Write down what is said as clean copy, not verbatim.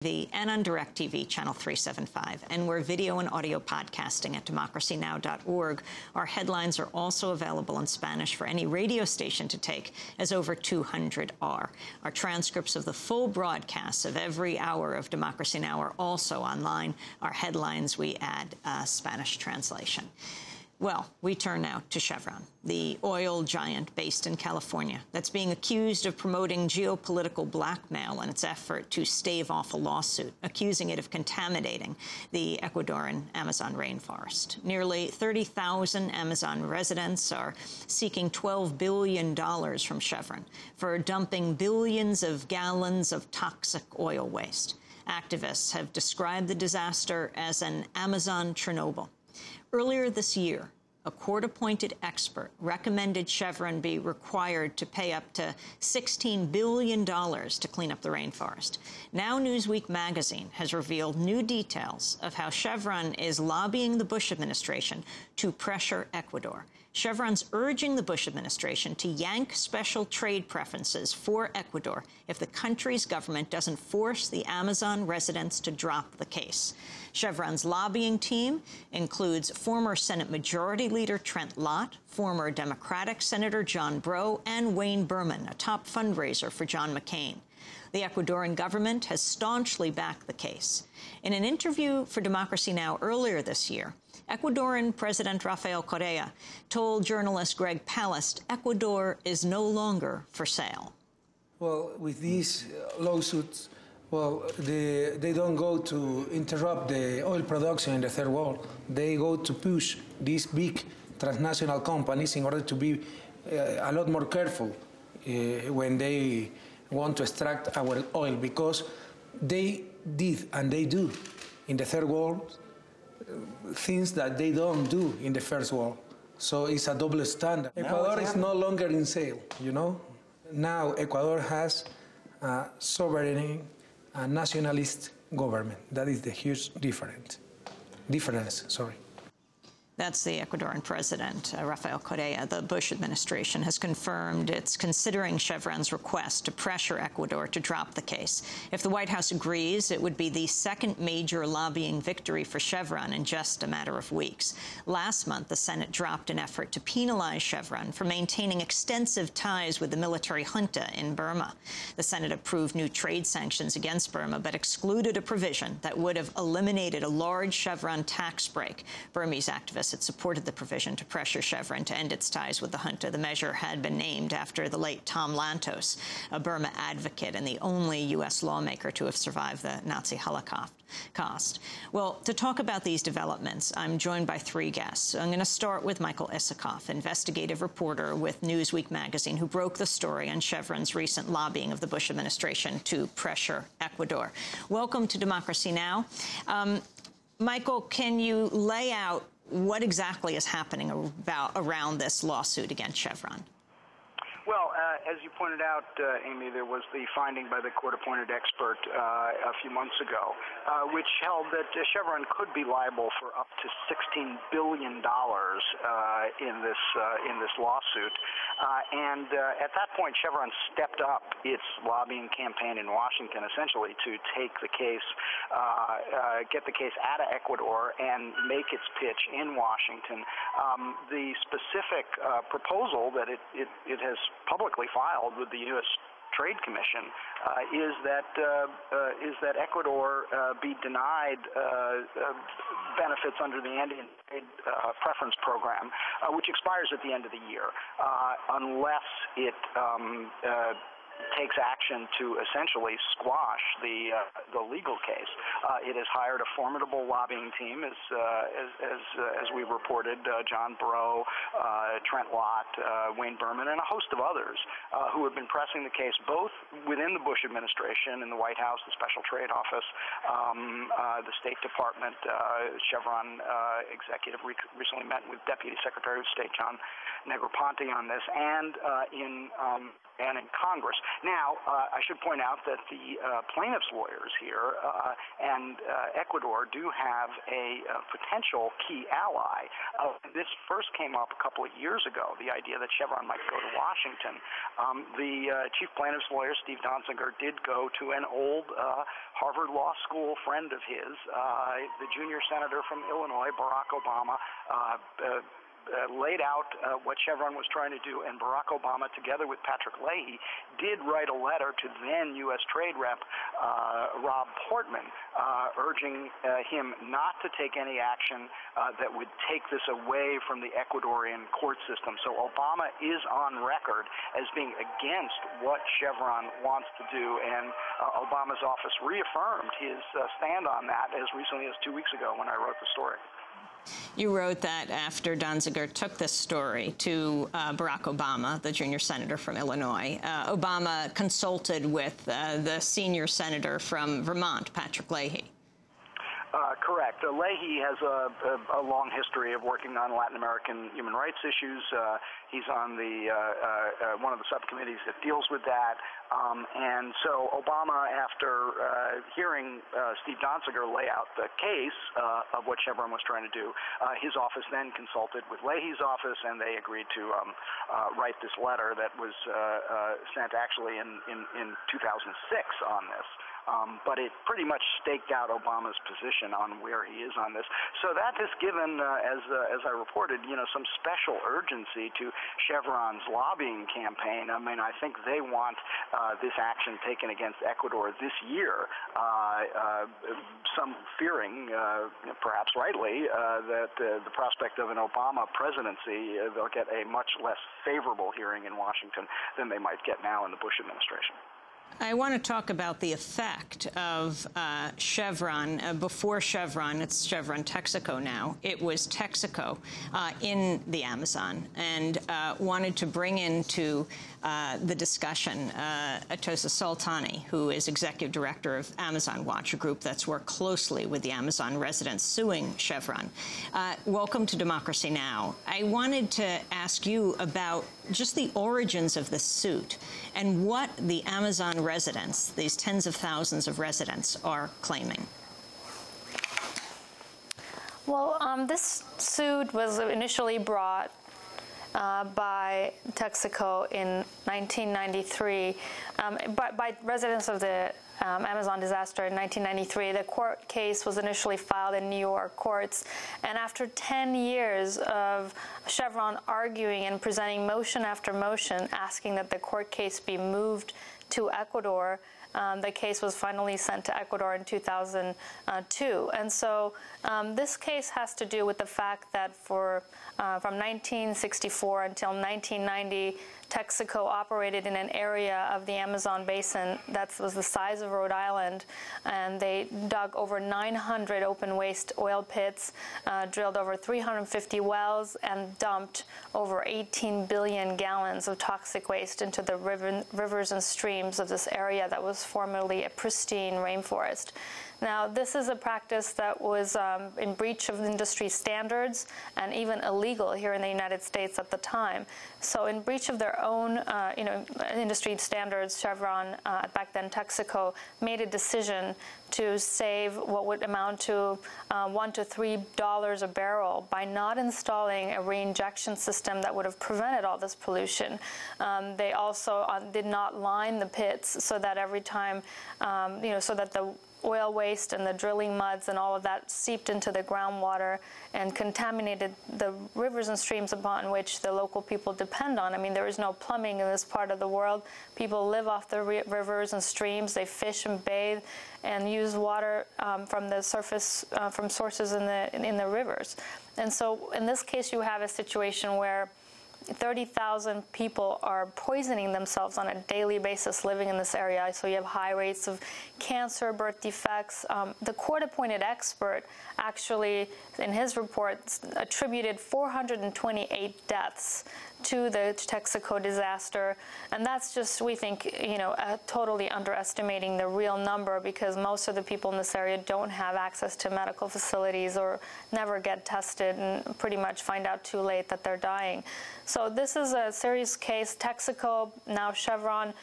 And on DirecTV, Channel 375. And we're video and audio podcasting at democracynow.org. Our headlines are also available in Spanish for any radio station to take, as over 200 are. Our transcripts of the full broadcasts of every hour of Democracy Now! Are also online. Our headlines, we add Spanish translation. Well, we turn now to Chevron, the oil giant based in California that's being accused of promoting geopolitical blackmail in its effort to stave off a lawsuit, accusing it of contaminating the Ecuadorian Amazon rainforest. Nearly 30,000 Amazon residents are seeking $12 billion from Chevron for dumping billions of gallons of toxic oil waste. Activists have described the disaster as an Amazon Chernobyl. Earlier this year, a court-appointed expert recommended Chevron be required to pay up to $16 billion to clean up the rainforest. Now Newsweek magazine has revealed new details of how Chevron is lobbying the Bush administration to pressure Ecuador. Chevron's urging the Bush administration to yank special trade preferences for Ecuador if the country's government doesn't force the Amazon residents to drop the case. Chevron's lobbying team includes former Senate Majority Leader Trent Lott, former Democratic Senator John Breaux, and Wayne Berman, a top fundraiser for John McCain. The Ecuadorian government has staunchly backed the case. In an interview for Democracy Now! Earlier this year, Ecuadorian President Rafael Correa told journalist Greg Palast Ecuador is no longer for sale. Well, with these lawsuits, well, they don't go to interrupt the oil production in the third world. They go to push these big transnational companies in order to be a lot more careful when they want to extract our oil, because they did and they do in the third world things that they don't do in the first world. So it's a double standard. Ecuador is no longer in sale, you know. Now Ecuador has a sovereign, a nationalist government. That is the huge difference. That's the Ecuadorian president, Rafael Correa. The Bush administration has confirmed it's considering Chevron's request to pressure Ecuador to drop the case. If the White House agrees, it would be the second major lobbying victory for Chevron in just a matter of weeks. Last month, the Senate dropped an effort to penalize Chevron for maintaining extensive ties with the military junta in Burma. The Senate approved new trade sanctions against Burma, but excluded a provision that would have eliminated a large Chevron tax break. Burmese activists had supported the provision to pressure Chevron to end its ties with the junta. The measure had been named after the late Tom Lantos, a Burma advocate and the only U.S. lawmaker to have survived the Nazi Holocaust. Well, to talk about these developments, I'm joined by three guests. I'm going to start with Michael Isikoff, investigative reporter with Newsweek magazine, who broke the story on Chevron's recent lobbying of the Bush administration to pressure Ecuador. Welcome to Democracy Now! Michael, can you lay out what exactly is happening around this lawsuit against Chevron? Well, as you pointed out, Amy, there was the finding by the court-appointed expert a few months ago, which held that Chevron could be liable for up to $16 billion in this lawsuit. And at that point, Chevron stepped up its lobbying campaign in Washington, essentially to take the case, get the case out of Ecuador and make its pitch in Washington. The specific proposal that it has publicly filed with the U.S. Trade Commission is that Ecuador be denied benefits under the Andean Trade Preference Program, which expires at the end of the year, unless it takes action to essentially squash the legal case. It has hired a formidable lobbying team, as we reported, John Breaux, Trent Lott, Wayne Berman, and a host of others who have been pressing the case both within the Bush administration, in the White House, the Special Trade Office, the State Department. Chevron executive recently met with Deputy Secretary of State John Negroponte on this, and in Congress. Now, I should point out that the plaintiffs' lawyers here and Ecuador do have a potential key ally. This first came up a couple of years ago, the idea that Chevron might go to Washington. The chief plaintiffs' lawyer, Steve Donziger, did go to an old Harvard Law School friend of his, the junior senator from Illinois, Barack Obama, laid out what Chevron was trying to do, and Barack Obama, together with Patrick Leahy, did write a letter to then U.S. Trade Rep Rob Portman, urging him not to take any action that would take this away from the Ecuadorian court system. So Obama is on record as being against what Chevron wants to do, and Obama's office reaffirmed his stand on that as recently as 2 weeks ago when I wrote the story. You wrote that after Donziger took this story to Barack Obama, the junior senator from Illinois. Obama consulted with the senior senator from Vermont, Patrick Leahy. Correct. Leahy has a long history of working on Latin American human rights issues. He's on the one of the subcommittees that deals with that. And so Obama, after hearing Steve Donziger lay out the case of what Chevron was trying to do, his office then consulted with Leahy's office, and they agreed to write this letter that was sent actually in 2006 on this. But it pretty much staked out Obama's position on where he is on this. So that has given, as I reported, some special urgency to Chevron's lobbying campaign. I mean, I think they want this action taken against Ecuador this year. Some fearing, perhaps rightly, that the prospect of an Obama presidency, they'll get a much less favorable hearing in Washington than they might get now in the Bush administration. I want to talk about the effect of Chevron. Before Chevron, it's Chevron Texaco now. It was Texaco in the Amazon, and wanted to bring into the discussion Atosa Soltani, who is executive director of Amazon Watch, a group that's worked closely with the Amazon residents suing Chevron. Welcome to Democracy Now! I wanted to ask you about just the origins of the suit and what the Amazon residents, these tens of thousands of residents, are claiming. Well, this suit was initially brought by Texaco in 1993, by residents of the Amazon disaster in 1993. The court case was initially filed in New York courts, and after 10 years of Chevron arguing and presenting motion after motion asking that the court case be moved to Ecuador, the case was finally sent to Ecuador in 2002. And so this case has to do with the fact that from 1964 until 1990, Texaco operated in an area of the Amazon basin that was the size of Rhode Island, and they dug over 900 open waste oil pits, drilled over 350 wells, and dumped over 18 billion gallons of toxic waste into the rivers and streams of this area that was formerly a pristine rainforest. Now, this is a practice that was in breach of industry standards and even illegal here in the United States at the time. So in breach of their own industry standards, Chevron, back then Texaco, made a decision to save what would amount to $1 to $3 a barrel by not installing a reinjection system that would have prevented all this pollution. They also did not line the pits so that every time, so that the oil waste and the drilling muds and all of that seeped into the groundwater and contaminated the rivers and streams upon which the local people depend on. I mean, there is no plumbing in this part of the world. People live off the rivers and streams. They fish and bathe and use water from the surface, from sources in the rivers. And so in this case, you have a situation where 30,000 people are poisoning themselves on a daily basis living in this area. So you have high rates of cancer, birth defects. The court-appointed expert actually, in his report, attributed 428 deaths to the Texaco disaster. And that's just, we think, totally underestimating the real number, because most of the people in this area don't have access to medical facilities or never get tested and pretty much find out too late that they're dying. So this is a serious case. Texaco, now Chevron,